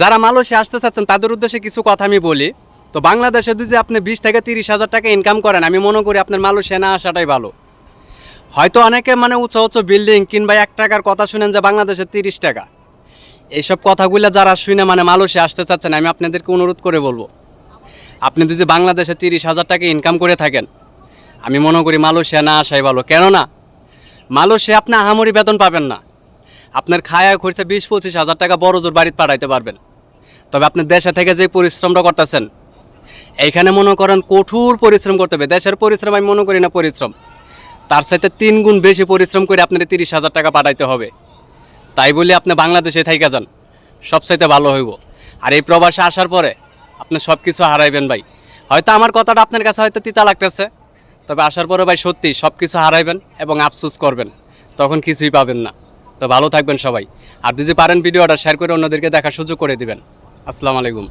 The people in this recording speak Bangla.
যারা মালয়েশিয়া আসতে চাচ্ছেন তাদের উদ্দেশ্যে কিছু কথা আমি বলি। তো বাংলাদেশে যদি আপনি 20 থেকে 30,000 টাকা ইনকাম করেন, আমি মনে করি আপনার মালয়েশিয়া না আসাটাই ভালো। হয়তো অনেকে মানে উঁচু উঁচু বিল্ডিং কিংবা 1 টাকার কথা শুনেন যে বাংলাদেশে 30 টাকা, এইসব কথাগুলো যারা শুনে মানে মালয়েশিয়া আসতে চাচ্ছেন, আমি আপনাদেরকে অনুরোধ করে বলবো, আপনি যদি বাংলাদেশে 30,000 টাকা ইনকাম করে থাকেন, আমি মনে করি মালয়েশিয়া না আসাই ভালো। কেননা মালয়েশিয়া আপনি আহামরি বেতন পাবেন না। আপনার খায়া খরচা 20-25 হাজার টাকা বড় জোর বাড়িতে পাঠাইতে পারবেন। তবে আপনি দেশে থেকে যে পরিশ্রমটা করতেছেন, এইখানে মনে করেন কঠোর পরিশ্রম করতে হবে। দেশের পরিশ্রম আমি মনে করি না পরিশ্রম, তার সাথে 3 গুণ বেশি পরিশ্রম করে আপনার 30,000 টাকা পাঠাইতে হবে। তাই বলে আপনি বাংলাদেশে থাইকা যান, সবচাইতে ভালো হইব। আর এই প্রবাসে আসার পরে আপনি সব কিছু হারাইবেন ভাই। হয়তো আমার কথাটা আপনার কাছে হয়তো তিতা লাগতেছে, তবে আসার পরে ভাই সত্যি সব কিছু হারাইবেন এবং আফসোস করবেন, তখন কিছুই পাবেন না। তো ভালো থাকবেন সবাই। আর যদি পারেন ভিডিওটা শেয়ার করে অন্যদেরকে দেখার সুযোগ করে দিবেন। আসসালামু আলাইকুম।